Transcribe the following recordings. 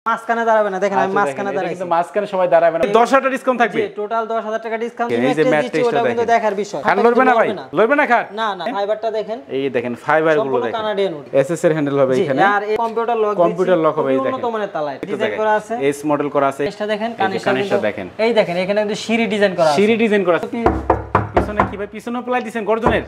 মাঝখানে দাঁড়াবে না, দেখেন আমি মাঝখানে দাঁড়াইছি, কিন্তু মাঝখানে সবাই দাঁড়াবে না। 10,000 ডিসকাউন্ট থাকবে, টোটাল 10,000 টাকা ডিসকাউন্ট এই যে ম্যাট্রেসটা কিন্তু দেখার বিষয়। খাট লড়বে না ভাই, লড়বে না খাট, না না, ফাইবারটা দেখেন, এই দেখেন ফাইবার গুলো দেখেন, কানাডিয়ান উড এসএস এর হ্যান্ডেল হবে এখানে, আর এই কম্পিউটার লক হবে, এই দেখেন উন্নত মানের তালা ডিজাইন করা আছে, এস মডেল করা আছে, এটা দেখেন কানেকশন দেখেন, এই দেখেন এখানে কিন্তু সিঁড়ি ডিজাইন করা আছে, সিঁড়ি ডিজাইন করা আছে, পিছনে কি ভাই পিছনে প্লাই দিবেন গর্জনের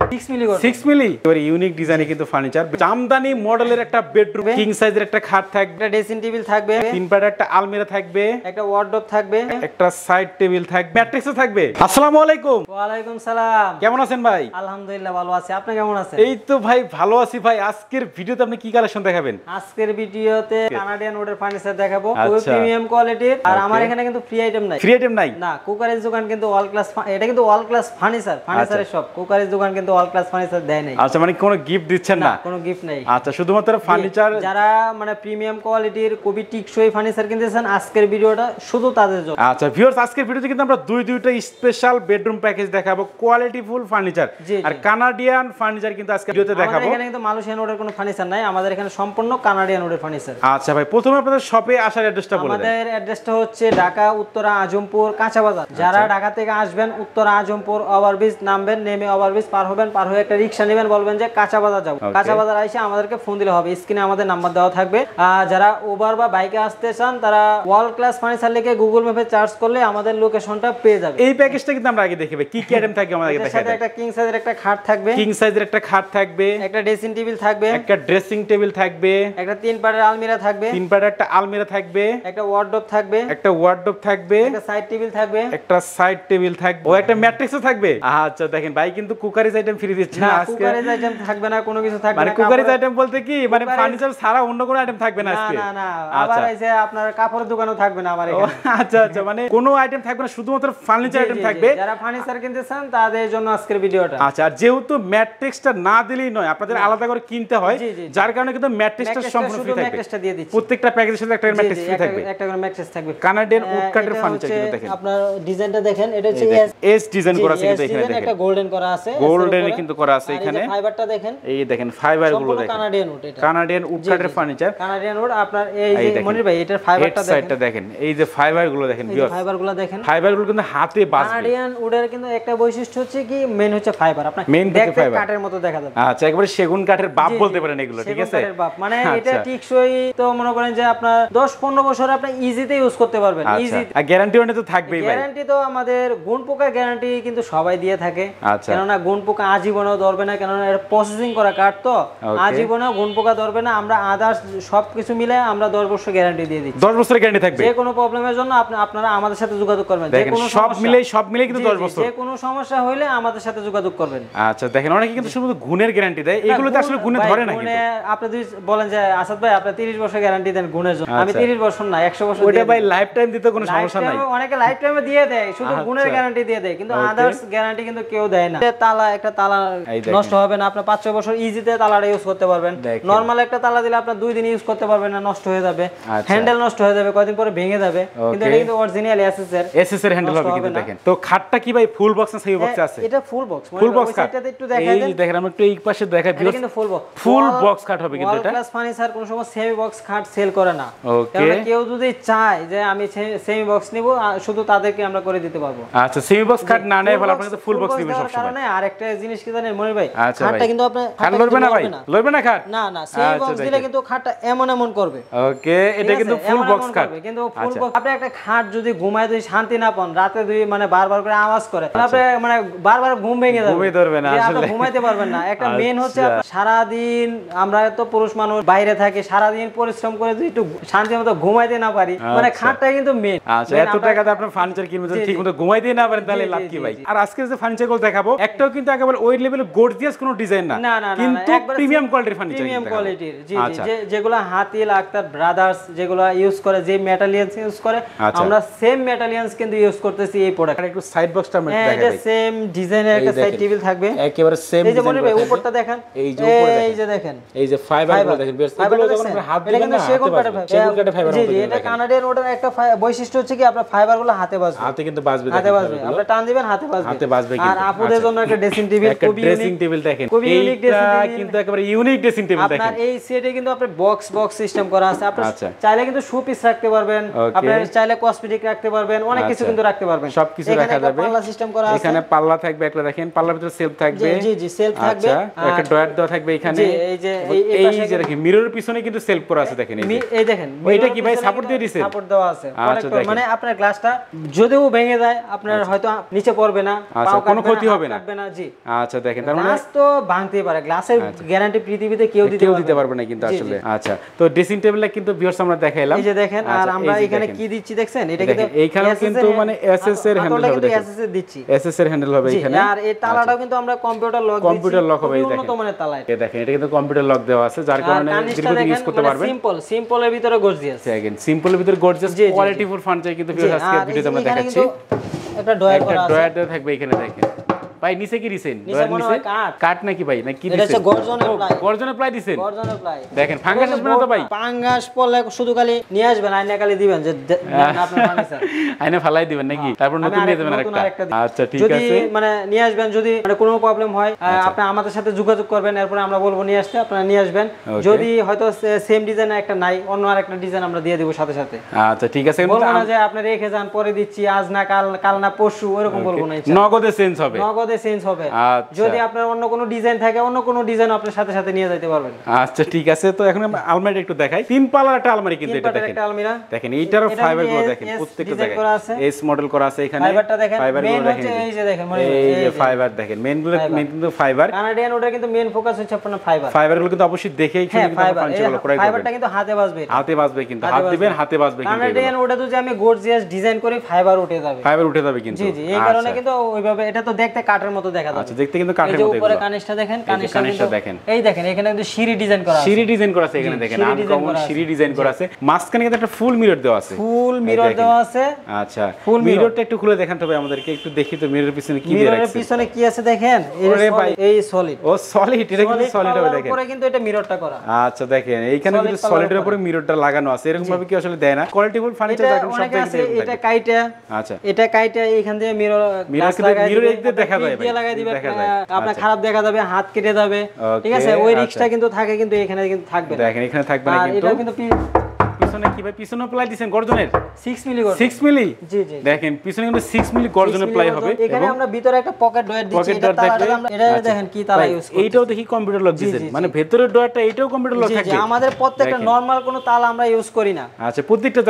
6 মিলি এবারে ইউনিক ডিজাইনে কিন্তু ফার্নিচার, জামদানি মডেলের একটা বেডরুম, কিং সাইজের একটা খাট থাকবে, একটা ড্রেসিং টেবিল থাকবে, তিন পাটের একটা আলমিরা থাকবে, একটা ওয়ার্ডরোব থাকবে, একটা সাইড টেবিল থাকবে, ম্যাট্রেসও থাকবে। আসসালামু আলাইকুম। ওয়া আলাইকুম সালাম। কেমন আছেন ভাই? আলহামদুলিল্লাহ ভালো আছি, আপনি কেমন আছেন? এই তো ভাই ভালো আছি ভাই। আজকের ভিডিওতে আপনি কি কালেকশন দেখাবেন? আজকের ভিডিওতে কানাডিয়ান উডের ফার্নিচার দেখাবো, খুবই প্রিমিয়াম কোয়ালিটির, আর আমার এখানে কিন্তু ফ্রি আইটেম নাই, না কুকারের দোকান কিন্তু অল ক্লাস, এটা কিন্তু অল ক্লাস ফার্নিচারের সব, কুকারের দোকান কিন্তু অল ক্লাস ফার্নিচার দেয় নাই। আচ্ছা, মানে কোনো গিফট দিচ্ছেন না? কোনো গিফট নাই। আচ্ছা, শুধুমাত্র ফার্নিচার, যারা মানে প্রিমিয়াম কোয়ালিটির খুবই টিকসই ফার্নিচার কিনতেছেন, আজকের ভিডিওটা শুধু তাদের জন্য। আচ্ছা ভিউয়ার্স, আজকের ভিডিওতে কিন্তু আমরা দুইটা স্পেশাল বেডরুম প্যাকেজ দেখাবো, কোয়ালিটিফুল ফার্নিচার আর কানাডিয়ান ফার্নিচার কিন্তু আজকে ভিডিওতে দেখাবো। এখানে কিন্তু মালয়েশিয়ান উডের কোনো ফার্নিচার নাই, আমাদের এখানে সম্পূর্ণ কানাডিয়ান উডের ফার্নিচার। আচ্ছা ভাই, প্রথমে আপনাদের শপে আসার অ্যাড্রেসটা বলে দেন। আমাদের অ্যাড্রেসটা হচ্ছে ঢাকা উত্তরা আজমপুর কাঁচা বাজার। যারা ঢাকা থেকে আসবেন উত্তরা আজমপুর ওভারব্রিজ নামবেন, নেমে ওভারব্রিজ পার হবেন, পার হয়ে একটা রিকশা নেবেন, বলবেন যে কাঁচা বাজার যাবো, কাঁচা বাজার এসে আমাদেরকে ফোন দিলে হবে, স্ক্রিনে আমাদের নাম্বার দেওয়া থাকবে। যারা উবার বা বাইকে আসতে চান তারা ওয়ার্ল্ড ক্লাস ফার্নিচার লিখে গুগল ম্যাপে সার্চ করলে আমাদের লোকেশনটা পেয়ে যাবে। এই প্যাকেজটা কিন্তু আমরা আগে দেখাবো কি কি আইটেম থাকে, আমাদের দেখাই দেন। একটা কিং সাইজের একটা খাট থাকবে, কিং সাইজের একটা খাট থাকবে, একটা ড্রেসিং টেবিল থাকবে, একটা ড্রেসিং টেবিল থাকবে, একটা তিন পাটের আলমিরা থাকবে, তিন পাটের একটা আলমিরা থাকবে, একটা ওয়ার্ডরোব থাকবে, একটা ওয়ার্ডরোব থাকবে, একটা সাইড টেবিল থাকবে, একটা সাইড টেবিল থাকবে, ও একটা ম্যাট্রেসও থাকবে। আচ্ছা দেখেন ভাই কিন্তু কুকারিজ আইটেম ফ্রি দিচ্ছে না আজকে। কুকারিজ আইটেম থাকবে না, কোনো কিছু থাকবে না। মানে কুকারিজ আইটেম বলতে কি, মানে ফার্নিচার ছাড়া অন্য কোনো আইটেম থাকবে না আজকে? না না, আবার এসে আপনার কাপড়ের দোকানও থাকবে না আমার এখানে। আচ্ছা আচ্ছা, মানে কোনো আইটেম থাকবে না, শুধুমাত্র ফার্নিচার আইটেম থাকবে। যারা ফার্নিচার কিনতে চান তাদের জন্য আজকের ভিডিওটা। আচ্ছা, আর যেহেতু ম্যাট্রেসটা না দিলেই নয়, আপনাদের আলাদা করে কিনতে হয়, যার কারণে কিন্তু ম্যাট্রেসটা সম্পূর্ণ ফ্রি থাকবে। ম্যাট্রেসটা দিয়ে দিচ্ছি, প্রত্যেকটা প্যাকেজের সাথে একটা ম্যাট্রেস ফ্রি থাকবে, একটা করে ম্যাট্রেস থাকবে। কানাডিয়ান উড কাটের ফার্নিচার কিন্তু দেখেন, আপনার ডিজাইনটা দেখেন, এটা হচ্ছে এস ডিজাইন করা আছে, কিন্তু এখানে দেখেন একটা গোল্ডেন করা আছে, গোল্ডেন কিন্তু করা আছে এখানে। ফাইবারটা দেখেন, এই দেখেন ফাইবার গুলো দেখেন, কানাডিয়ান উড, এটা কানাডিয়ান উড কাটের ফার্নিচার, কানাডিয়ান উড। আপনার এই যে মনির ভাই, এটার ফাইবারটা দেখেন, এই যে ফাইবার গুলো দেখেন, ফাইবারগুলো দেখেন, ফাইবার গুলো কিন্তু হাতে বাজবে। কানাডিয়ান উডের কিন্তু একটা বৈশিষ্ট্য হচ্ছে কি, মেন হচ্ছে ফাইবার, আপনার দেখতে কাঠের মতো দেখা যাবে। আচ্ছা, একবারে সেগুন কাঠের বাপ বলতে পারেন এগুলো, ঠিক আছে? সেগুন কাঠের বাপ, মানে এটা টিকসই, তো মনে করেন যে আপনার 10-15 বছর আপনি ইজিতে ইউজ করতে পারবেন, ইজি। আর গ্যারান্টি ওটা তো থাকবেই ভাই। গ্যারান্টি তো আমাদের গুণ পোকা গ্যারান্টি কিন্তু সবাই দিয়ে থাকে, কেননা গুণ পোকা আজীবনেও ধরবে না, কেননা এটা প্রসেসিং করা কাঠ, তো আজীবনেও গুণ পোকা ধরবে না। আমরা আদার্স সবকিছু মিলে আমরা 10 বছর গ্যারান্টি দিয়ে দিচ্ছি, 10 বছরের গ্যারান্টি থাকবে। যে কোনো প্রবলেমের জন্য আপনারা আমাদের সাথে যোগাযোগ করবেন, যে কোনো সব মিলে কিন্তু 10 বছর, যে কোনো সমস্যা হইলে আমাদের সাথে যোগাযোগ করবেন। আচ্ছা দেখেন, অনেকে কিন্তু শুধু গুণের গ্যারান্টি দেয়, এগুলোতে আসলে গুণে ধরে না। গুণে আপনি যদি বলেন যে আসাদ ভাই আপনি 30 বছর গ্যারান্টি দেন গুণের জন্য, আমি 30 বছর না 100 বছর ওটা ভাই লাইফ টাইম দিতে কোনো সমস্যা নাই। অনেকে লাইফ টাইমে দিয়ে দেয়, শুধু গুণের গ্যারান্টি দিয়ে দেয়, কিন্তু আদার্স গ্যারান্টি কিন্তু কেউ দেয় না। একটা তালা নষ্ট হবে না, আপনি 5-6 বছর ইজিতে তালাটা ইউজ করতে পারবেন। নরমাল একটা তালা দিলে আপনি 2 দিন ইউজ করতে পারবেন না, নষ্ট হয়ে যাবে, হ্যান্ডেল নষ্ট হয়ে যাবে, কয়েকদিন পরে ভেঙে যাবে। কিন্তু এটা কিন্তু অরিজিনাল এসএস এর হ্যান্ডেল হবে কিন্তু দেখেন। তো খাটটা কি ভাই ফুল বক্স না সেমি বক্সে আছে? এটা ফুল বক্স, ফুল বক্স খাট। এটাতে একটু দেখাই দেন, এই দেখেন আমরা একটু এই পাশে দেখাই, এটা কিন্তু ফুল বক্স, ফুল বক্স খাট হবে কিন্তু এটা। ক্লাস ফার্নিচার কোন সময় সেমি বক্স খাট সেল করে না, কারণ কেউ যদি চায় যে আমি সেমি বক্স নিব, শুধু তাদেরকে আমরা করে দিতে পারবো। আচ্ছা, সেমি বক্স খাট না নেয় ভালো, আপনি কিন্তু ফুল বক্স নেবেন সব সময়। কারণে আরেকটা জিনিস কি জানেন মনির ভাই, খাটটা কিন্তু আপনি খাট লড়বে না ভাই, লড়বে না খাট, না না, সেমি বক্স দিলে কিন্তু খাটটা এমন করবে। ওকে, এটা কিন্তু ফুল বক্স খাট, কিন্তু ফুল বক্স। আপনি একটা খাট যদি ঘুমায় যদি শান্তি না পান, রাতে মানে বারবার করে আওয়াজ করে, আপনি মানে বারবার ঘুম ভেঙে যাবে, ঘুমিয়ে ধরবে না, আসলে ঘুমাইতে পারবেন না। একটা মেন হচ্ছে সারা দিন আমরা তো পুরুষ মানুষ বাইরে থাকি, সারা দিন পরিশ্রম করে যদি একটু শান্তিমতো ঘুমাইতে না পারি, মানে খাটটা কিন্তু মেন। আচ্ছা, এত টাকাতে আপনি ফার্নিচার কিনবেন, যদি ঠিকমতো ঘুমাইতে না পারেন তাহলে লাভ কি ভাই? আর আজকে যে ফার্নিচার গুলো দেখাবো একটাও কিন্তু একেবারে ওই লেভেলে গর্জিয়াস কোনো ডিজাইন না, কিন্তু প্রিমিয়াম কোয়ালিটির ফার্নিচার, প্রিমিয়াম কোয়ালিটির। জি জি, যেগুলো হাতিল আক্তার ব্রাদার্স যেগুলো ইউজ করে, যে মেটালিয়ান্স ইউজ করে, আমরা সেম মেটালিয়ান্স কিন্তু ইউজ করতেছি এই প্রোডাক্ট। একটু সাইড বক্সটা আমরা দেখাই, এটা সেম ডিজাইনের একটা সাইড টেবিল থাকবে, একেবারে সেম ডিজাইন। এই যে মনে ভাই উপরটা দেখেন, এই যে উপরে এই যে দেখেন, এই যে ফাইবার গুলো দেখেন, এগুলো যখন আমরা হাত দিবেন না, সেগুন কাঠের ফাইবার। জি জি, এটা কানাডিয়ান ওটার একটা বৈশিষ্ট্য হচ্ছে কি আপনার ফাইবার গুলো হাতে বাজবে, হাতে কিন্তু বাজবে, হাতে বাজবে, আপনি টান দিবেন হাতে বাজবে, আসবে আর আপুদের জন্য একটা ড্রেসিং টেবিল, একটা ড্রেসিং টেবিল দেখেন, এইটা কিন্তু একেবারে ইউনিক ড্রেসিং টেবিল দেখেন। আপনার এই সেটে কিন্তু আপনার বক্স সিস্টেম করা আছে, আপনি চাইলে কিন্তু শু পিস রাখতে পারবেন, আপনি চাইলে কসমেটিক রাখতে পারবেন, অনেক কিছু কিন্তু রাখতে পারবেন, সবকিছু রাখা যাবে। পাল্লা সিস্টেম করা আছে, এখানে পাল্লা থাকবে একটা, দেখেন পাল্লার ভিতরে সেলফ থাকবে। জি সেলফ থাকবে, একটা ডয়ার দেওয়া থাকবে এখানে। এই যে দেখেন মিররের পিছনে কিন্তু সেলফ করা আছে, দেখেন এই দেখেন। এটা কি ভাই সাপোর্ট দিয়ে দিয়েছে? সাপোর্ট দেওয়া আছে, মানে আপনার গ্লাসটা যদিও ভেঙে যায় আপনার হয়তো নিচে পড়বে না, কোনো ক্ষতি হবে না। জি আচ্ছা দেখেন, তার মানে গ্লাস তো ভাঙতেই পারে, গ্লাসের গ্যারান্টি পৃথিবীতে কেউ দিতে পারবে না কিন্তু আসলে। আচ্ছা, তো ড্রেসিং টেবিলটা কিন্তু ভিউয়ার্স আমরা দেখাইলাম, এই যে দেখেন। আর আমরা এখানে কি দিচ্ছি দেখছেন, এটা কিন্তু এইখানে কিন্তু মানে এসএস এর হ্যান্ডেল হবে, এসএস এর দিচ্ছি, এসএস এর হ্যান্ডেল হবে এখানে। আর এই তালাটাও কিন্তু আমরা কম্পিউটার লক দিচ্ছি, কম্পিউটার লক হবে, এই দেখেন উন্নত মানের তালা। এই দেখেন, এটা কিন্তু কম্পিউটার লক দেওয়া আছে, যার কারণে দীর্ঘদিন ইউজ করতে পারবেন। সিম্পলের ভিতরে গর্জিয়াস, দেখেন সিম্পলের ভিতরে গর্জিয়াস কোয়ালিটিফুল ফার্নিচার কিন্তু ভিউয়ার্স আজকে ভিডিওতে আমরা দেখাচ্ছি। একটা ডয়ার দেওয়া থাকবে এখানে, দেখেন ভাই নিচে কি দিছেন? কাট নাকি ভাই, না কি দিছেন? এটা গর্জনের প্লাই, গর্জনের প্লাই দিছেন। গর্জনের প্লাই দেখেন ফাঙ্গাস আসবে না তো ভাই? ফাঙ্গাস পড়লে শুধু খালি নিয়ে আসবেন, আয়না খালি দিবেন যে আপনার ফার্নিচার আয়না ফালাই দিবেন নাকি, তারপর নতুন নিয়ে যাবেন আরেকটা। আচ্ছা ঠিক আছে, যদি মানে নিয়ে আসবেন, যদি মানে কোনো প্রবলেম হয় আপনি আমাদের সাথে যোগাযোগ করবেন, এরপর আমরা বলবো নিয়ে আসতে, আপনারা নিয়ে আসবেন। যদি হয়তো সেম ডিজাইনের একটা নাই, অন্য আরেকটা ডিজাইন আমরা দিয়ে দেব সাথে সাথে। আচ্ছা ঠিক আছে, বলবো না যে আপনি রেখে যান পরে দিচ্ছি, আজ না কাল না পরশু, এরকম বলবো না। নগদে চেঞ্জ হবে, নগদে চেঞ্জ হবে। যদি আপনার অন্য কোনো ডিজাইন থাকে, অন্য কোনো ডিজাইন আপনার সাথে সাথে নিয়ে যেতে পারবেন। আচ্ছা ঠিক আছে, তো এখন আমরা আলমারি একটু দেখাই। তিন পাল্লার একটা আলমারি কিন্তু এটা দেখেন, একটা আলমিরা দেখেন, এইটারও ফাইবার গুলো দেখেন, প্রত্যেকটা জায়গায় এস মডেল করা আছে এখানে। ফাইবারটা দেখেন, মেইন হচ্ছে এই যে দেখেন, এই যে ফাইবার দেখেন, মেইন কিন্তু ফাইবার। কানাডিয়ান ওটা কিন্তু মেইন ফোকাস হচ্ছে আপনার ফাইবার। ফাইবার গুলো কিন্তু অবশ্যই দেখেই কিন্তু ফার্নিচারগুলো ক্রয় করবেন। ফাইবারটা কিন্তু হাতে বাজবে, হাতে বাজবে, কিন্তু হাত দিবেন হাতে বাজবে কিন্তু। কানাডিয়ান ওটা যদি আমি গর্জিয়াস ডিজাইন করি, ফাইবার উঠে যাবে, ফাইবার উঠে যাবে কিন্তু। জি এই কারণে কিন্তু ওইভাবে, এটা তো দেখতে কাঠের মতো দেখা যাচ্ছে। আচ্ছা, দেখতে কিন্তু কাঠের মতো। উপরে কানিশটা দেখেন, কানিশটা দেখেন, এই দেখেন এখানে কিন্তু সিঁড়ি ডিজাইন করা আছে, সিঁড়ি ডিজাইন করা আছে এখানে দেখেন, আনকমন সিঁড়ি ডিজাইন করা আছে। মাঝখানে কিন্তু একটা ফুল মিরর দেওয়া আছে, ফুল মিরর দেওয়া আছে। আচ্ছা, মিররটা একটু খুলে দেখান তো ভাই আমাদেরকে, একটু দেখি তো মিররের পিছনে কি দিয়ে রাখছে। মিররের পিছনে কি আছে দেখেন, এই সলিড। ও সলিড, এটা কিন্তু সলিড হবে দেখেন। উপরে কিন্তু এটা মিররটা করা। আচ্ছা দেখেন, এইখানে কিন্তু সলিডের উপরে মিররটা লাগানো আছে, এরকম ভাবে কি আসলে দেয় না? কোয়ালিটিফুল ফার্নিচার দেখেন সব থেকে। এটা কাইটা, আচ্ছা এটা কাইটা এইখান দিয়ে মিরর একদম দেখা যায় ভাই, লাগাই দিবেন, আপনার খারাপ দেখা যাবে, হাত কেটে যাবে, ঠিক আছে? ওই রিস্কটা কিন্তু থাকে, কিন্তু এখানে কিন্তু থাকবে না। দেখেন এখানে থাকবে না কিন্তু। এটা কিন্তু পিছনে কি ভাই, পিছনে প্লাই দিবেন গর্জনের 6 মিলি, 6 মিলি। জি দেখেন পিছনে কিন্তু 6 মিলি গর্জনের প্লাই হবে। এখানে আমরা ভিতরে একটা পকেট ডয়ার দিচ্ছি, এটা দেখেন কি তালা ইউজ করছি। এইটাও দেখি কম্পিউটার লক দিবেন, মানে ভিতরের ডয়ারটা এটাও কম্পিউটার লক থাকবে। আমাদের প্রত্যেকটা নরমাল কোনো তালা আমরা ইউজ করি না। আচ্ছা, প্রত্যেকটা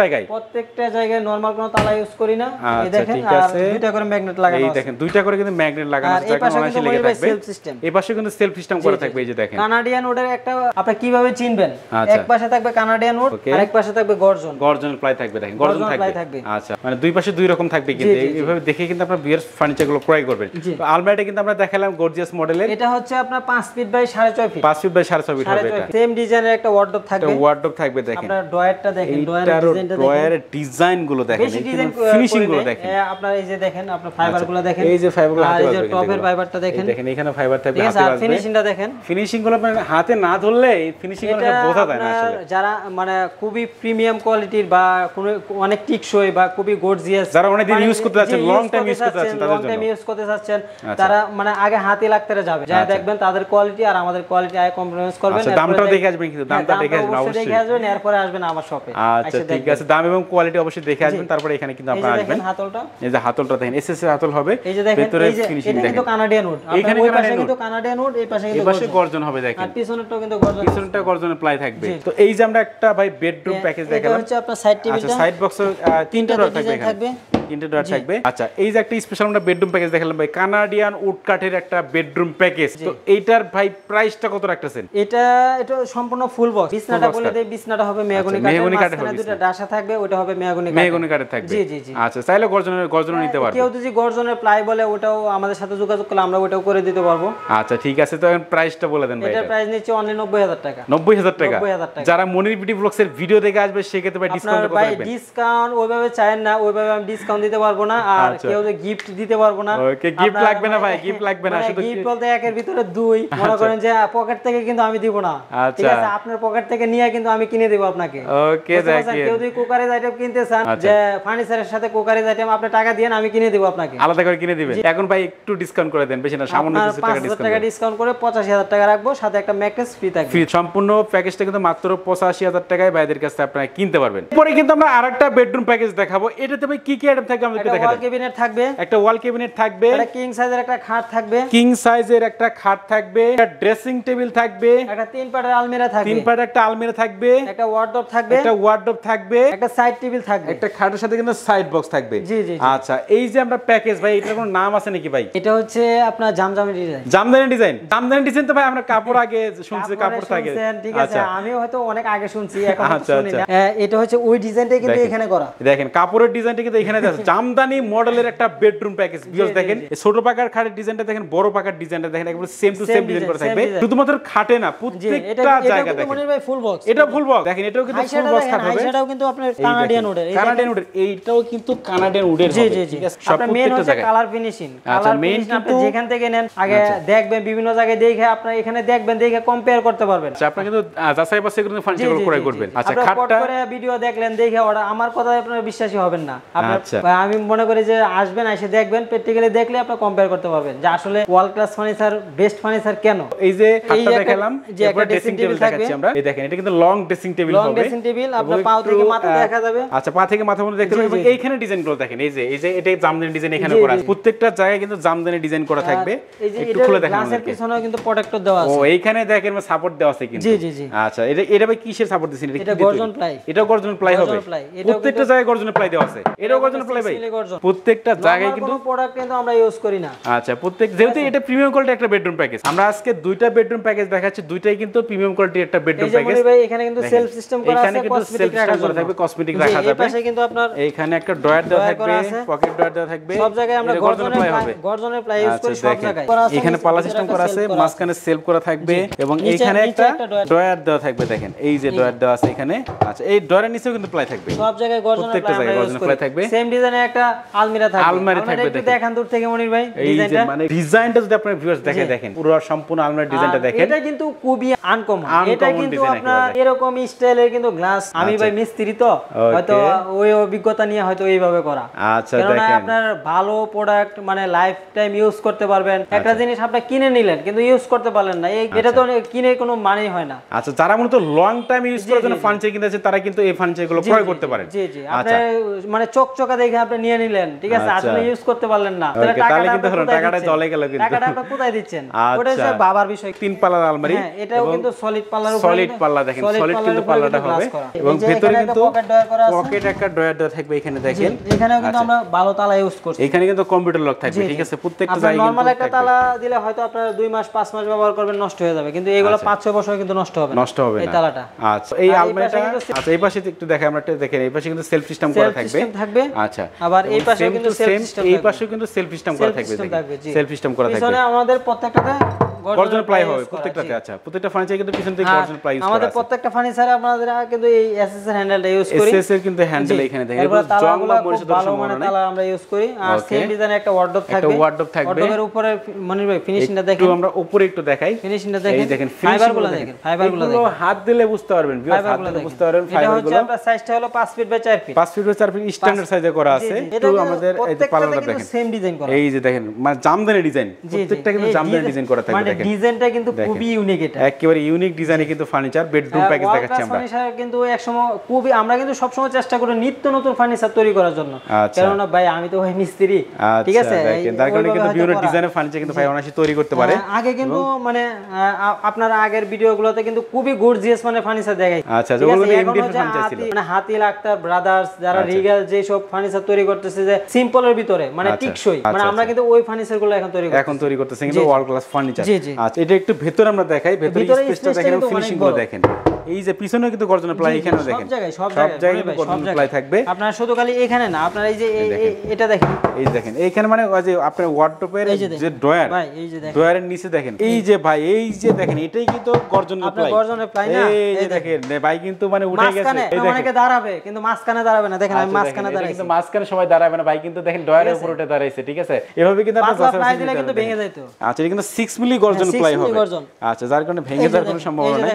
জায়গায় নরমাল কোনো তালা ইউজ করি না। এই দেখেন, আর দুইটা করে ম্যাগনেট লাগানো আছে। এই দেখেন দুইটা করে কিন্তু ম্যাগনেট লাগানো আছে, যাতে অনায়াসে লেগে থাকবে। এই পাশে কিন্তু সেলফ সিস্টেম করা থাকবে, এই যে দেখেন। কানাডিয়ান উডের একটা আপনি কিভাবে চিনবেন, এক পাশে থাকবে কানাডিয়ান উড, আর এক পাশে থাকবে গর্জন প্লাই থাকবে, দেখেন গর্জন থাকবে। আচ্ছা, মানে দুই পাশে দুই রকম থাকবে, কিন্তু এইভাবে দেখে কিন্তু আপনারা বিয়ার ফার্নিচার গুলো ক্রয় করবেন। তো আলমারিটা কিন্তু আমরা দেখালাম গর্জিয়াস মডেলের। এটা হচ্ছে আপনার 5 feet by 6.5 feet, 5 feet by 6.5 feet হবে। এটা সেম ডিজাইনের একটা ওয়ার্ডরোব থাকবে, দেখেন আপনার ডয়ারটা দেখেন, ডয়ারের ডিজাইন গুলো দেখেন, ফিনিশিং গুলো দেখেন। আপনার এই যে দেখেন, আপনার ফাইবার গুলো দেখেন, এই যে ফাইবার গুলো হাতে বাজবে, এই যে টপের ফাইবারটা দেখেন, দেখেন এখানে ফাইবার থাকবে হাতে বাজবে। ফিনিশিংটা দেখেন, ফিনিশিং গুলো আপনার হাতে না ধরলে এই ফিনিশিং গুলো বোঝা যায় না আসলে। যারা মানে খুবই প্রিমিয়াম কোয়ালিটির বা অনেক টিকসই বা খুবই গর্জিয়াস, যারা অনেক দিন ইউজ করতে যাচ্ছেন, লং টাইম ইউজ করতে যাচ্ছেন, তাদের জন্য, লং টাইম ইউজ করতে যাচ্ছেন, তারা মানে আগে হাতে লাগতে যাবে, যা দেখবেন তাদের কোয়ালিটি আর আমাদের কোয়ালিটি আগে কম্প্রোমাইজ করবেন। আচ্ছা, দামটাও দেখে আসবেন, কিন্তু দামটা দেখে আসবেন অবশ্যই, দেখে আসবেন, এরপর আসবেন আমার শপে। আচ্ছা ঠিক আছে, দাম এবং কোয়ালিটি অবশ্যই দেখে আসবেন, তারপরে এখানে কিন্তু আপনারা আসবেন। এই যে হাতলটা দেখেন, এসএস এর হাতল হবে, ভিতরে ফিনিশিং দেখেন, কিন্তু কানাডিয়ান উড, এখানে কিন্তু কানাডিয়ান উড, এই পাশে গর্জন হবে দেখেন, আর পিছনেরটাও কিন্তু গর্জন, পিছনেরটা গর্জনের প্লাই থাকবে। তো এই যে আমরা একটা ভাই বেডরুম প্যাকেজ দেখালাম, এটা হচ্ছে আপনার সাইড টেবিলটা। আচ্ছা, সাইড বক্সে তিনটা ডোর থাকবে এখানে, তিনটা ডোর থাকবে। আচ্ছা, এই যে একটা স্পেশাল আমরা বেডরুম প্যাকেজ দেখালাম ভাই, কানাডিয়ান উড কাঠের একটা বেডরুম প্যাকেজ। তো এইটার ভাই প্রাইসটা কত রাখতেছেন? এটা সম্পূর্ণ ফুল বক্স। বিছনাটা বলে দেই, বিছনাটা হবে মেহগনি কাঠের, মাঝখানে দুটো ডাসা থাকবে, ওটা হবে মেহগনি কাঠের থাকবে। জি। আচ্ছা, চাইলে গর্জনও নিতে পারবে। কেউ যদি গর্জনের প্লাই বলে, ওটাও আমাদের সাথে যোগাযোগ করলে আমরা ওটাও করে দিতে পারবো। আচ্ছা ঠিক আছে, তো এখন প্রাইসটা বলে দেন ভাই। এটা প্রাইস নিচ্ছে অনলি 90,000 টাকা। 90,000 টাকা। যারা মনির বিউটি ব্লগস এর ভিডিও দেখে আসবে, সেক্ষেত্রে ভাই ডিসকাউন্ট কত রাখবেন? ভাই ডিসকাউন্ট ওইভাবে চাইেন না, ওইভাবে আমি ডিসকাউন্ট ডিসকাউন্ট দিতে পারবো না, আর কেউ যে গিফট দিতে পারবো না। ওকে, গিফট লাগবে না ভাই, গিফট লাগবে না, শুধু গিফট বলতে একের ভিতরে দুই, মনে করেন যে পকেট থেকে কিন্তু আমি দিব না, ঠিক আছে, আপনার পকেট থেকে নিয়ে কিন্তু আমি কিনে দেব আপনাকে। ওকে, দেখেন কেউ যদি কুকারেজ আইটেম কিনতে চান, যে ফার্নিচারের সাথে কুকারেজ আইটেম আপনি টাকা দেন, আমি কিনে দেব আপনাকে, আলাদা করে কিনে দিবেন। এখন ভাই একটু ডিসকাউন্ট করে দেন, বেশি না, সামান্য কিছু টাকা ডিসকাউন্ট করে 85,000 টাকা রাখবো, সাথে একটা ম্যাট্রেস ফ্রি থাকবে। ফ্রি, সম্পূর্ণ প্যাকেজটা কিন্তু মাত্র 85,000 টাকায় ভাইদের কাছে আপনারা কিনতে পারবেন। পরে কিন্তু আমরা আরেকটা বেডরুম প্যাকেজ দেখাবো। এটাতে ভাই কি কি আইটেম থাকবে আমাদেরকে দেখাবেন? ওয়াল ক্যাবিনেট থাকবে, একটা ওয়াল ক্যাবিনেট থাকবে, একটা কিং সাইজের একটা খাট থাকবে, কিং সাইজের একটা খাট থাকবে, একটা ড্রেসিং টেবিল থাকবে, একটা 3 পাটের আলমিরা থাকবে, 3 পাটের একটা আলমিরা থাকবে, একটা ওয়ার্ডরোব থাকবে, একটা ওয়ার্ডরোব থাকবে, একটা সাইড টেবিল থাকবে, একটা খাটের সাথে কিন্তু সাইড বক্স থাকবে। জি জি। আচ্ছা, এই যে আমরা প্যাকেজ ভাই, এটার কোনো নাম আছে নাকি ভাই? এটা হচ্ছে আপনার Jamdani design. Jamdani design, Jamdani design তো ভাই আমরা কাপড় আগে শুনছি, কাপড় থাকে, ঠিক আছে, আমি হয়তো অনেক আগে শুনছি, এখন শুনি না। এটা হচ্ছে ওই ডিজাইনটাই কিন্তু এখানে করা। দেখেন কাপড়ের ডিজাইনটা কিন্তু এখানে আছে, জামদানি মডেলের একটা বেডরুম প্যাকেজ। ভিউয়ার্স দেখেন, ছোট পাকার খাটের ডিজাইনটা দেখেন, বড় পাকার ডিজাইনটা দেখেন, একবারে সেম টু সেম ডিজাইন করা থাকবে। শুধুমাত্র খাটে না, প্রত্যেকটা জায়গা দেখেন। মনির ভাই ফুল বক্স, এটা ফুল বক্স দেখেন, এটাও কিন্তু ফুল বক্স খাট হবে। এটাও কিন্তু আপনার কানাডিয়ান উডের, কানাডিয়ান উডের, এইটাও কিন্তু কানাডিয়ান উডের হবে, ঠিক আছে। সব প্রত্যেকটা জায়গায় কালার ফিনিশিং, আচ্ছা, মেইন আপনি যেখান থেকে নেন আগে দেখবেন, বিভিন্ন জায়গায় দেখে আপনি এখানে দেখবেন, দেখে কম্পেয়ার করতে পারবেন। আচ্ছা, আপনি কিন্তু যাচাই বাছাই করে ফার্নিচার ক্রয় করবেন। আচ্ছা, খাটটা করে ভিডিও দেখলেন, দেখে ওটা আমার কথা আপনারা বিশ্বাসী হবেন না। আমি মনে করি যে আসবেন, এসে দেখবেন, প্র্যাকটিক্যালি দেখলে আপনি কম্পেয়ার করতে পারবেন যে আসলে world class furniture, best furniture কেন। এই যে খাটটা দেখালাম, যে একটা ড্রেসিং টেবিল দেখাচ্ছি আমরা, এই দেখেন, এটা কিন্তু লং ড্রেসিং টেবিল হবে, লং ড্রেসিং টেবিল, আপনার পা থেকে মাথা দেখা যাবে। আচ্ছা, পা থেকে মাথা পর্যন্ত দেখতে পাবেন। এবং এইখানে ডিজাইনগুলো দেখেন, এই যে এটা জামদানি ডিজাইন এখানে করা আছে, প্রত্যেকটা জায়গায় কিন্তু জামদানি ডিজাইন করা থাকবে। একটু খুলে দেখেন, গ্লাসের পিছনেও কিন্তু প্রোটেক্টর দেওয়া আছে। ও, এইখানে দেখেন সাপোর্ট দেওয়া আছে কিন্তু। জি জি জি। আচ্ছা, এটা ভাই কিসের সাপোর্ট দিছেন? এটা গর্জন প্লাই। এটা গর্জন প্লাই হবে, প্রত্যেকটা জায়গায় গর্জন প্লাই দেওয়া আছে। এটাও গর্জন প্লাই ভাই, প্রত্যেকটা জায়গায় কিন্তু প্রোডাক্ট কিন্তু আমরা ইউজ করি না। আচ্ছা, প্রত্যেক, যেহেতু এটা প্রিমিয়াম কোয়ালিটি একটা বেডরুম প্যাকেজ, আমরা আজকে দুইটা বেডরুম প্যাকেজ দেখাচ্ছি, দুইটাই কিন্তু প্রিমিয়াম কোয়ালিটির একটা বেডরুম প্যাকেজ। ভাই এখানে কিন্তু সেলফ সিস্টেম করা আছে, এখানে কিন্তু সেলফ সিস্টেম করা থাকবে, কসমেটিক রাখা যাবে। এই পাশে কিন্তু আপনার এইখানে একটা ড্রয়ার দেওয়া থাকবে, পকেট ড্রয়ার দেওয়া থাকবে। সব জায়গায় আমরা গর্জনের প্লাই ইউজ করি, সব জায়গায়। এখানে পাল্লা সিস্টেম করা আছে, মাঝখানে সেলফ করা থাকবে, এবং এইখানে একটা ড্রয়ার দেওয়া থাকবে, দেখেন এই যে ড্রয়ার দেওয়া আছে এখানে। আচ্ছা, এই ড্রয়ারের নিচেও কিন্তু প্লাই থাকবে, সব জায়গায় প্রত্যেকটা জায়গায় গর্জনের প্লাই থাকবে। সেম ডিজাইনের একটা আলমিরা থাকবে, আলমারি থাকবে। দেখেন দূর থেকে মনির ভাই, এই যে মানে ডিজাইনটা যদি আপনারা ভিউয়ার্স দেখেন, পুরো সম্পূর্ণ আলমারি ডিজাইনটা দেখেন, এটা কিন্তু খুবই আনকমন। এটা কিন্তু আপনার এরকম স্টাইলের কিন্তু গ্লাস, আমি ভাই মিস্ত্রি তো, হয়তো ওই অভিজ্ঞতা নিয়ে হয়তো এইভাবে করা। আচ্ছা, কারণ আপনার ভালো প্রোডাক্ট মানে লাইফ টাইম ইউজ করতে পারবেন। একটা জিনিস আপনি কিনে নিলেন কিন্তু ইউজ করতে পারলেন না, এটা তো কিনে কোনো মানেই হয় না। আচ্ছা, যারা মূলত লং টাইম ইউজ করার জন্য ফার্নিচার কিনতেছে, তারা কিন্তু এই ফার্নিচারগুলো ক্রয় করতে পারেন। জি জি, আপনি মানে চকচকা দেখে আপনি নিয়ে নিলেন, ঠিক আছে, আসলে ইউজ করতে পারলেন না, তাহলে কিন্তু টাকাটা জলে গেল, কিন্তু টাকাটা আপনি কোথায় দিচ্ছেন, ওটা হচ্ছে বাবার বিষয়। 3 পাল্লার আলমারি, এটাও কিন্তু সলিড পাল্লার উপরে, সলিড পাল্লা দেখেন, সলিড কিন্তু পাল্লাটা হবে, এবং ভিতরে কিন্তু পকেট একটা ড্রয়ার দেওয়া থাকবে। এখানে দেখেন, এখানেও কিন্তু আমরা ভালো তালা ইউজ করছি, এখানে কিন্তু কম্পিউটার লক থাকবে, ঠিক আছে, প্রত্যেকটা জায়গায়। নরমাল একটা তালা দিলে হয়তো আপনারা 2 মাস 5 মাস ব্যবহার করবেন, নষ্ট হয়ে যাবে, কিন্তু এগুলো 5-6 বছর কিন্তু নষ্ট হবে না এই তালাটা। আচ্ছা, এই আলমারিটা, আচ্ছা এই পাশে একটু দেখাই আমরা, দেখেন এই পাশে কিন্তু সেলফ সিস্টেম করা থাকবে। আচ্ছা, আবার এই পাশে কিন্তু সেলফ সিস্টেম, এই পাশেও কিন্তু সেলফ সিস্টেম করা থাকবে, সেলফ সিস্টেম করা থাকবে। পিছনে আমাদের প্রত্যেকটাতে গর্জন প্লাই হবে প্রত্যেকটাতে। আচ্ছা, প্রত্যেকটা ফার্নিচার কিন্তু পিছন থেকে গর্জন প্লাই ইউজ করা আছে। আমাদের প্রত্যেকটা ফার্নিচারে আপনাদের কিন্তু এই এসএস এর হ্যান্ডেলটা ইউজ করি, এসএস এর কিন্তু হ্যান্ডেল এখানে দেখেন, এগুলো জংলা মরিচা দর্শন মনে নাই, তালা আমরা ইউজ করি। আর সেম ডিজাইনের একটা ওয়ার্ডরোব থাকবে, একটা ওয়ার্ডরোব থাকবে। ওয়ার্ডরোবের উপরে মনির ভাই ফিনিশিংটা দেখেন, একটু আমরা উপরে একটু দেখাই, ফিনিশিংটা দেখেন, এই দেখেন ফাইবারগুলো দেখেন, ফাইবারগুলো দেখেন, হাত দিলে বুঝতে পারবেন, হাত দিলে বুঝতে পারবেন ফাইবারগুলো। এটা হচ্ছে সাইজটা হলো 5 feet by 4 feet, 5 feet by 4 feet standard সাইজে করা আছে। একটু আমাদের এই যে পাল্লাটা দেখেন, সেম ডিজাইন করা, এই যে দেখেন মানে জামদানি ডিজাইন, প্রত্যেকটা কিন্তু জামদানি ডিজাইন করা থাকবে। দেখেন মানে ডিজাইনটা কিন্তু খুবই ইউনিক, এটা একেবারে ইউনিক ডিজাইনে কিন্তু ফার্নিচার বেডরুম প্যাকেজ দেখাচ্ছি আমরা। ফার্নিচার কিন্তু একসময় খুবই, আমরা কিন্তু সব সময় চেষ্টা করি নিত্য নতুন ফার্নিচার তৈরি করার জন্য, কারণ ভাই আমি তো ভাই মিস্ত্রি, ঠিক আছে, তার কারণে কিন্তু বিভিন্ন ডিজাইনের ফার্নিচার কিন্তু ভাই অনায়াসে তৈরি করতে পারে। আগে কিন্তু মানে আপনারা আগের ভিডিওগুলোতে কিন্তু খুবই গর্জিয়াস মানে ফার্নিচার দেখাই। আচ্ছা, যেগুলো এমডিএফ ফার্নিচার ছিল, মানে হাতিল আক্তার ব্রাদার্স যারা রিগাল যে সব ফার্নিচার তৈরি করতেছে, যে সিম্পলের ভিতরে মানে টিকসই, মানে আমরা কিন্তু ওই ফার্নিচারগুলো এখন তৈরি করতেছি, কিন্তু ওয়ার্ল্ড ক্লাস ফার্নিচার। আচ্ছা, এটা একটু ভেতরে আমরা দেখাই, ভেতরে স্পেসটা দেখেন, ফিনিশিং গুলো দেখেন। এই যে পিছনেও কিন্তু গর্জনের প্লাই এখানেও দেখেন সব জায়গায় কিন্তু গর্জনের প্লাই থাকবে। আপনার শুধু খালি এখানে না, আপনার এই যে এটা দেখেন, এই দেখেন এইখানে মানে ওই যে আপনার ওয়ার্ডরোবের যে ড্রয়ার, ভাই এই যে দেখেন ড্রয়ারের নিচে দেখেন এই যে ভাই এই যে দেখেন এটাই কিন্তু গর্জনের প্লাই, আপনার গর্জনের প্লাই না, এই যে দেখেন ভাই কিন্তু মানে উঠে গেছে। এই দেখেন অনেকে দাঁড়াবে কিন্তু মাঝখানে দাঁড়াবে না, দেখেন আমি মাঝখানে দাঁড়াইছি, কিন্তু মাঝখানে সবাই দাঁড়াবে না ভাই, কিন্তু দেখেন ড্রয়ারের উপর উঠে দাঁড়াইছে, ঠিক আছে? এভাবে কিন্তু আপনার প্লাই দিলে কিন্তু ভেঙে যাইতো। আচ্ছা এটা কিন্তু 6 মিলি গর্জন প্লাই হবে। আচ্ছা যার কারণে ভেঙে যাওয়ার কোনো সম্ভাবনা নাই।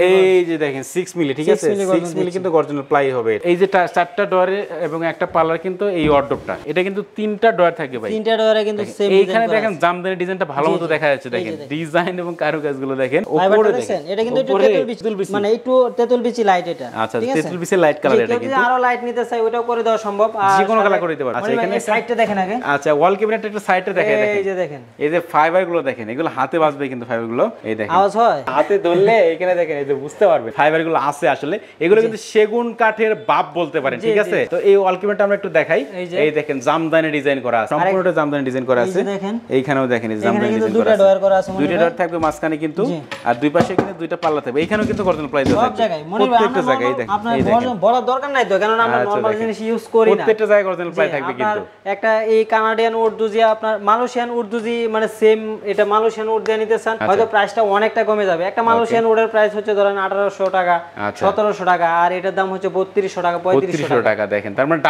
এই যে দেখেন 6 মিলি, ঠিক আছে? 6 মিলি কিন্তু গর্জনের প্লাই হবে। এই যে চারটা ডয়ারে এবং একটা পার্লার কিন্তু এই ওয়ার্ডরোবটা, এটা কিন্তু তিনটা ডয়ার থাকে ভাই, তিনটা ডয়ারে কিন্তু সেম ডিজাইন। এইখানে দেখেন জামদানি ডিজাইনটা ভালো মতো দেখা যাচ্ছে, দেখেন ডিজাইন এবং কারুকাজগুলো দেখেন। উপরে দেখেন এটা কিন্তু একটু তেতুল বিচি, মানে একটু তেতুল বিচি লাইট এটা। আচ্ছা তেতুল বিচি লাইট কালার, এটা কিন্তু আরো লাইট নিতে চাই ওটাও করে দেওয়া সম্ভব, আর যে কোনো কালার করে দিতে পারেন। আচ্ছা এখানে সাইডটা দেখেন আগে। আচ্ছা ওয়াল ক্যাবিনেট একটা সাইডে দেখেন, এই যে দেখেন এই যে ফাইবার গুলো দেখেন, এগুলো হাতে বাজবে কিন্তু ফাইবার গুলো, এই দেখেন আওয়াজ হয় হাতে ধরলে এখানে দেখেন, এই যে বুঝতে পারবেন ফাইবার গুলো আছে আসলে, এগুলো কিন্তু সেগুন কাঠের বাপ বলতে পারেন, ঠিক আছে? তো এই ওয়াল ক্যাবিনেটটা আমরা একটু দেখাই। এই দেখেন জামদানি ডিজাইন করা আছে, সম্পূর্ণটা জামদানি ডিজাইন করা আছে। এইখানেও দেখেন এই জামদানি ডিজাইন করা আছে, দুটো ডয়ার করা আছে, দুইটা ডয়ার থাকবে মাঝখানে কিন্তু, আর দুই পাশে কিন্তু দুইটা পাল্লা থাকবে। এইখানেও কিন্তু গর্জন প্লাই দেওয়া থাকবে সব জায়গায়, প্রত্যেকটা জায়গায় দেখেন। আপনার বড় দরকার নাই তো, কারণ আমরা নরমাল জিনিস ইউজ করি না, প্রত্যেকটা জায়গায় গর্জন প্লাই থাকবে। কিন্তু একটা এই কানাডিয়ান উর্দুজি, আপনার মালয়েশিয়ান উর্দুজি, মানে সেম এটা মালয়েশিয়ান উড দিয়ে নিতে চান, হয়তো প্রাইসটা অনেকটা কমে যাবে। একটা মালয়েশিয়ান উডের প্রাইস হচ্ছে ধরেন 1800 টাকা, 1700 টাকা, আর এটার দাম হচ্ছে 3200 টাকা, 3500 টাকা। দেখেন তার মানে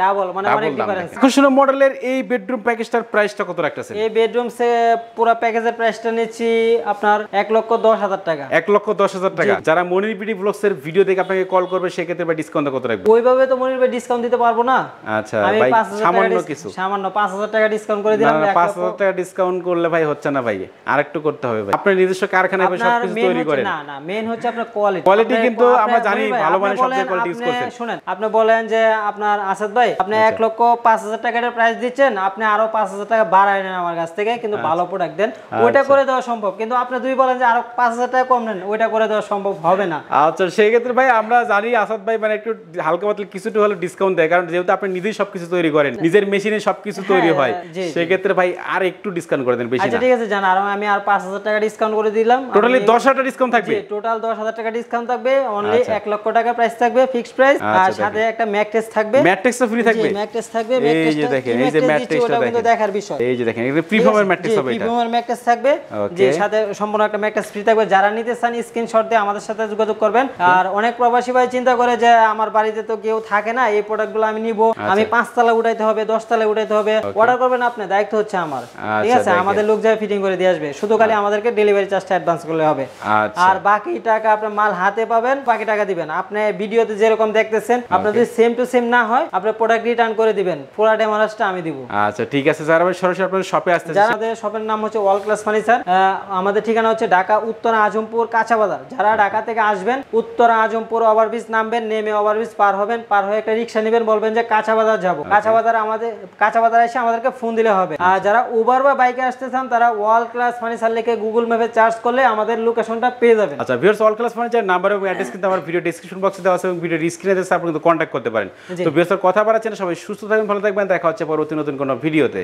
ডাবল, মানে অনেক ডিফারেন্স। খুশিনো মডেলের এই বেডরুম প্যাকেজটার প্রাইসটা কত রাখতেছেন? এই বেডরুম সে পুরো প্যাকেজের প্রাইসটা নিচ্ছি আপনার 1,10,000 টাকা। 1,10,000 টাকা। যারা মনির বিডি ব্লগস এর ভিডিও দেখে আপনাকে কল করবে সেক্ষেত্রে ভাই ডিসকাউন্ট কত রাখবেন? ওইভাবে তো মনির ভাই ডিসকাউন্ট দিতে পারবো না। আচ্ছা ভাই সামান্য কিছু, সামান্য 5,000 টাকা ডিসকাউন্ট করে দিলাম। 5,000 টাকা ডিসকাউন্ট করলে ভাই হচ্ছে না ভাই, আরেকটু করতে হবে ভাই। আপনার নিজস্ব কারখানায় ভাই সবকিছু তৈরি করেন। না না, মেইন হচ্ছে আপনার কোয়ালিটি। কোয়ালিটি কিন্তু আমরা জানি ভালো মানের সবচেয়ে কোয়ালিটি ইউজ করছেন। শুনেন, আপনি বলেন যে আপনার আসাদ ভাই আপনি 1,05,000 টাকার প্রাইস দিচ্ছেন, আপনি আরো 5,000 টাকা বাড়ায় নেন আমার কাছ থেকে, কিন্তু ভালো প্রোডাক্ট দেন, ওইটা করে দেওয়া সম্ভব। কিন্তু আপনি দুই বলেন যে আরো 5,000 টাকা কম নেন, ওইটা করে দেওয়া সম্ভব হবে না। আচ্ছা সেই ক্ষেত্রে ভাই আমরা জানি আসাদ ভাই মানে একটু হালকা পাতলা কিছুটা হলে ডিসকাউন্ট দেয়, কারণ যেহেতু আপনি নিজেই সবকিছু তৈরি করেন, নিজের মেশিনে সবকিছু তৈরি হয়, সেই ক্ষেত্রে ভাই আর একটু ডিসকাউন্ট করে দেন, বেশি না। আচ্ছা ঠিক আছে জান, আর আমি আর 5,000 টাকা ডিসকাউন্ট করে দিলাম। টোটালি 10,000 টাকা ডিসকাউন্ট থাকবে। টোটাল 10,000 টাকা ডিসকাউন্ট থাকবে, অনলি 1 লক্ষ টাকা প্রাইস থাকবে, ফিক্সড প্রাইস, আর সাথে একটা ম্যাট্রেস থাকবে। ম্যাট্রেসও ফ্রি থাকবে? ম্যাট্রেস থাকবে। এই যে দেখেন, এই যে ম্যাট্রেসটা দেখেন, দেখার বিষয়। এই যে দেখেন এটা প্রিফর্মের ম্যাট্রেস হবে, এটা প্রিফর্মের ম্যাট্রেস থাকবে, যে সাথে সম্পূর্ণ একটা ম্যাট্রেস ফ্রি থাকবে। যারা নিতে চান স্ক্রিনশট দিয়ে আমাদের সাথে যোগাযোগ করবেন। আর অনেক প্রবাসী ভাই চিন্তা করে যে আমার বাড়িতে তো কেউ থাকে না, এই প্রোডাক্টগুলো আমি নিব, আমি 5 তলা উঠাইতে হবে, 10 তলা উঠাইতে হবে, অর্ডার করবেন আপনি, দায়িত্ব হচ্ছে আমার, ঠিক আছে? আমাদের লোক যায় ফিটিং করে দিয়ে আসবে, শুধু খালি আমাদেরকে ডেলিভারি চার্জটা অ্যাডভান্স করলে হবে। আর বাকি টাকা আপনি মাল হাতে পাবেন, বাকি টাকা দিবেন। আপনি ভিডিওতে যেরকম দেখতেছেন, আপনার যদি সেম টু সেম না হয়, আপনি প্রোডাক্ট রিটার্ন করে দিবেন, পুরো ডেমোরাজটা আমি দিব। আচ্ছা ঠিক আছে স্যার, আমি সরাসরি আপনাদের শপে আসতে চাই। আমাদের শপের নাম হচ্ছে ওয়াল ক্লাস ফার্নিচার। আমাদের ঠিকানা হচ্ছে ঢাকা উত্তরা আজমপুর কাঁচা বাজার। যারা ঢাকা থেকে আসবেন, উত্তরা আজমপুর ওভারব্রিজ নামবেন, নেমে ওভারব্রিজ পার হবেন, পার হয়ে একটা রিকশা নেবেন, বলবেন যে কাঁচা বাজার যাবো। কাঁচা বাজার এসে আমাদেরকে ফোন দিলে হবে। আর যারা উবার বা বাইকে আসতে চান, তারা ওয়াল ক্লাস ফার্নিচার লিখে গুগল ম্যাপে সার্চ করলে আমাদের লোকেশনটা পেয়ে যাবেন। আচ্ছা ভিউয়ার্স, ওয়াল ক্লাস ফার্নিচার নাম্বার এবং অ্যাড্রেস কিন্তু আমার ভিডিও ডেসক্রিপশন বক্সে দেওয়া আছে, এবং ভিডিও স্ক্রিনে দেওয়া আছে, আপনি কিন্তু কন্টাক্ট করতে পারেন। তো ভিউয়ার্স কথা বাড়াচ্ছেন, সবাই সুস্থ থাকবেন, ভালো থাকবেন, দেখা হচ্ছে পরবর্তী নতুন কোনো ভিডিওতে।